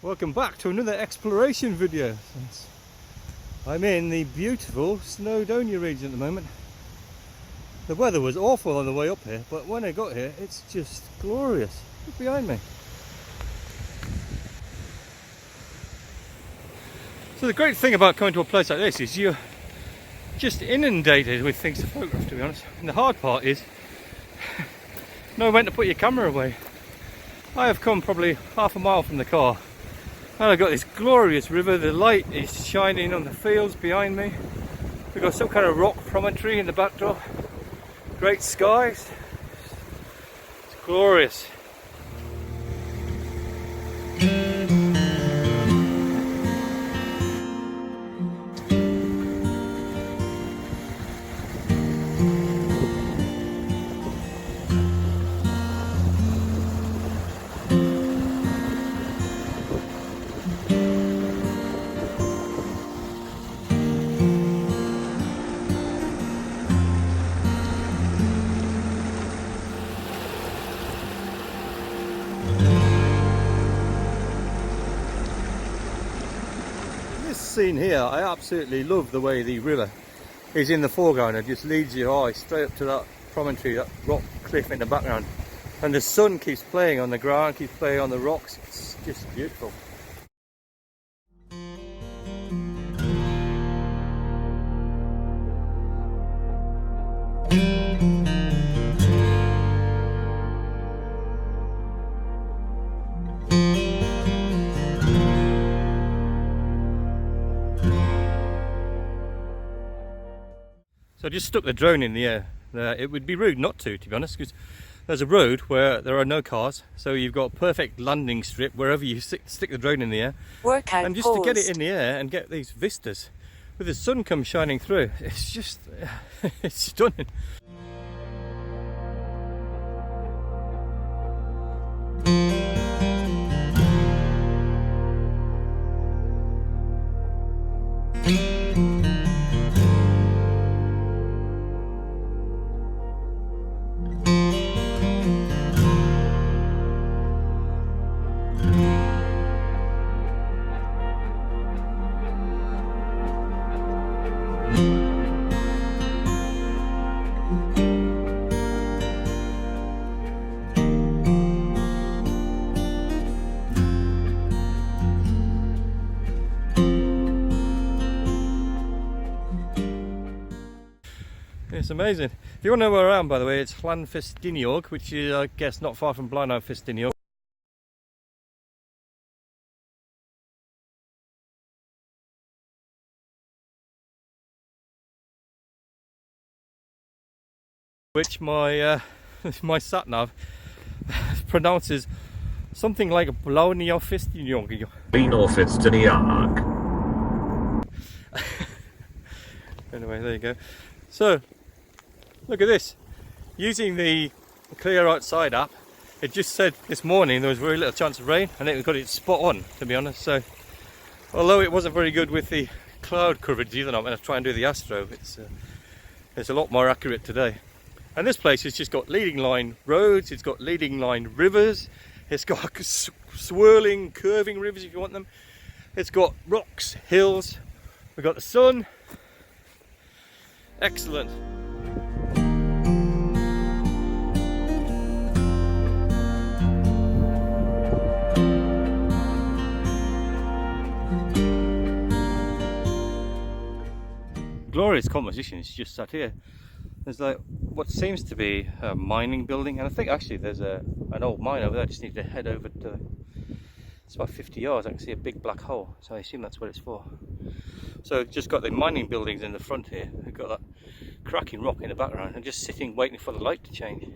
Welcome back to another exploration video. I'm in the beautiful Snowdonia region at the moment. The weather was awful on the way up here, but when I got here it's just glorious. Look behind me. So the great thing about coming to a place like this is you're just inundated with things to photograph, to be honest. And the hard part is know when to put your camera away. I have come probably half a mile from the car and I've got this glorious river. The light is shining on the fields behind me. We've got some kind of rock promontory in the backdrop. Great skies. It's glorious. Scene here, I absolutely love the way the river is in the foreground. It just leads your eye straight up to that promontory, that rock cliff in the background, and the sun keeps playing on the ground, keeps playing on the rocks. It's just beautiful. So I just stuck the drone in the air. It would be rude not to be honest, because there's a road where there are no cars, so you've got a perfect landing strip wherever you stick the drone in the air. Workout and just paused. To get it in the air and get these vistas with the sun come shining through, it's just it's stunning. It's amazing. If you want to know where I am, by the way, it's Llanfestiniog, which is, I guess, not far from Blaenau-Ffestiniog. Which my my sat nav pronounces something like Blaenau-Ffestiniog. Blaenau-Ffestiniog. Anyway, there you go. So, look at this. Using the Clear Outside app, it just said this morning there was very little chance of rain, and it got it spot on, to be honest. So, although it wasn't very good with the cloud coverage either, I'm going to try and do the Astro. It's a lot more accurate today. And this place has just got leading line roads, it's got leading line rivers, it's got swirling, curving rivers if you want them. It's got rocks, hills, we've got the sun. Excellent. Glorious composition is just sat here. There's like what seems to be a mining building, and I think actually there's an old mine over there. I just need to head over to, it's about 50 yards, I can see a big black hole, so I assume that's what it's for. So just got the mining buildings in the front here, we've got that cracking rock in the background, and just sitting waiting for the light to change.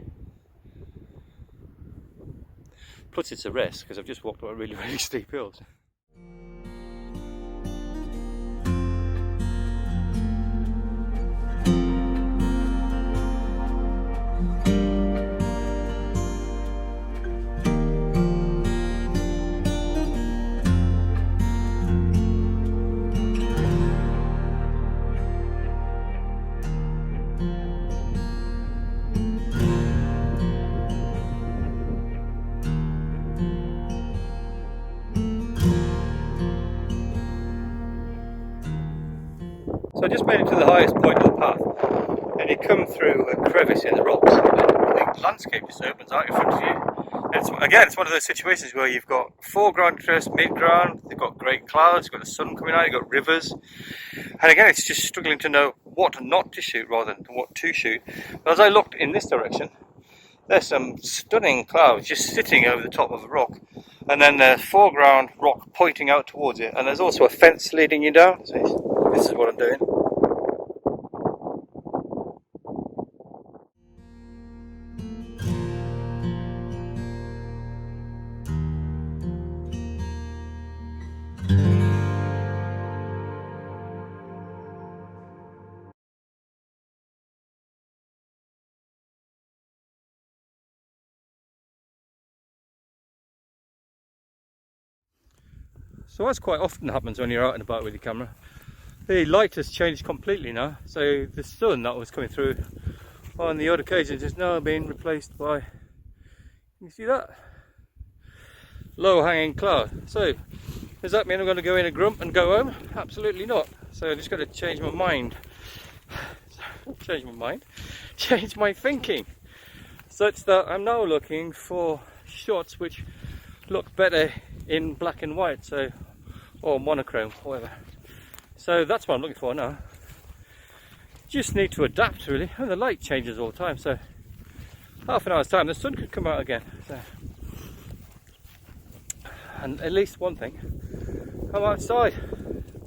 Plus it's a rest because I've just walked up really steep hills. So I just made it to the highest point of the path, and you come through a crevice in the rocks, and the landscape just opens out in front of you. And it's one of those situations where you've got foreground interest, midground, you've got great clouds, you've got the sun coming out, you've got rivers. And again, it's just struggling to know what not to shoot rather than what to shoot. But as I looked in this direction, there's some stunning clouds just sitting over the top of a rock. And then there's foreground rock pointing out towards it. And there's also a fence leading you down. So this is what I'm doing. So that's quite often happens when you're out and about with your camera. The light has changed completely now. So the sun that was coming through on the odd occasions is now being replaced by, you see that? Low hanging cloud. So does that mean I'm going to go in a grump and go home? Absolutely not. So I just got to change my mind. Change my thinking. Such that I'm now looking for shots which look better in black and white, so, or monochrome, whatever. So that's what I'm looking for now. Just need to adapt really, and the light changes all the time, so half an hour's time the sun could come out again. So, and at least one thing, I'm outside,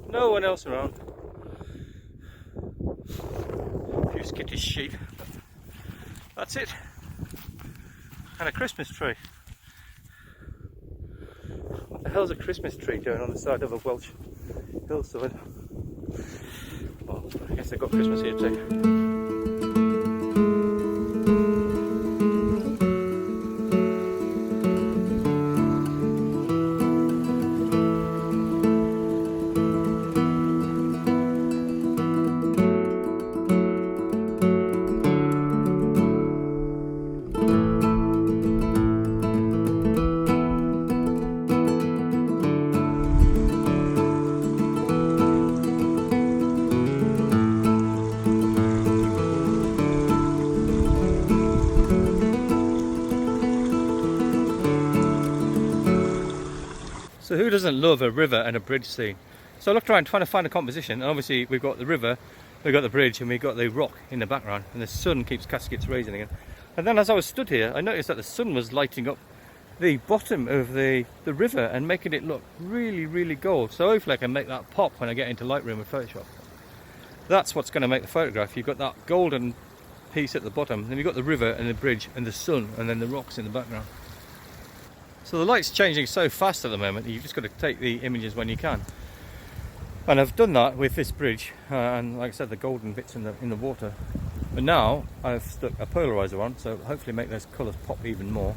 no one else around. A few skittish sheep, that's it. And a Christmas tree. What the hell's a Christmas tree doing on the side of a Welsh hillside? Well, I guess they've got Christmas here too. So who doesn't love a river and a bridge scene? So I looked around trying to find a composition, and obviously we've got the river, we've got the bridge, and we've got the rock in the background, and the sun keeps casting its rays in again. And then as I was stood here, I noticed that the sun was lighting up the bottom of the river and making it look really, really gold. So hopefully I can make that pop when I get into Lightroom with Photoshop. That's what's going to make the photograph. You've got that golden piece at the bottom, then you've got the river and the bridge and the sun, and then the rocks in the background. So the light's changing so fast at the moment that you've just got to take the images when you can. And I've done that with this bridge, and like I said, the golden bits in the water. But now I've stuck a polarizer on, so hopefully make those colours pop even more.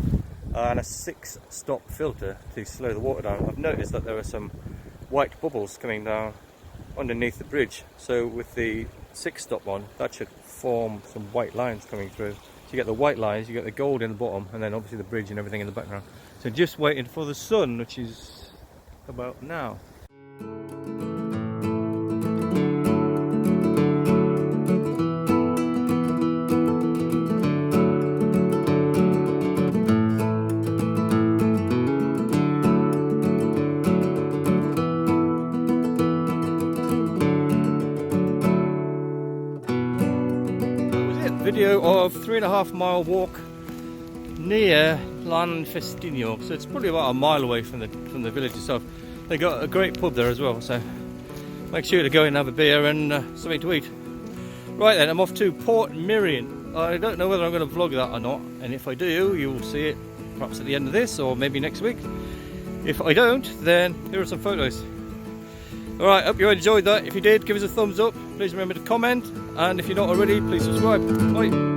And a 6-stop filter to slow the water down. I've noticed that there are some white bubbles coming down underneath the bridge. So with the 6-stop on, that should form some white lines coming through. So you get the white lines, you get the gold in the bottom, and then obviously the bridge and everything in the background. So just waiting for the sun, which is about now. That was it. Video of 3.5 mile walk near Llanfestiniog, so it's probably about a mile away from the village itself. They got a great pub there as well, so make sure to go in and have a beer and something to eat. Right then, I'm off to Port Mirian. I don't know whether I'm going to vlog that or not, and if I do, you'll see it perhaps at the end of this or maybe next week. If I don't, then here are some photos. Alright, hope you enjoyed that. If you did, give us a thumbs up. Please remember to comment, and if you're not already, please subscribe. Bye.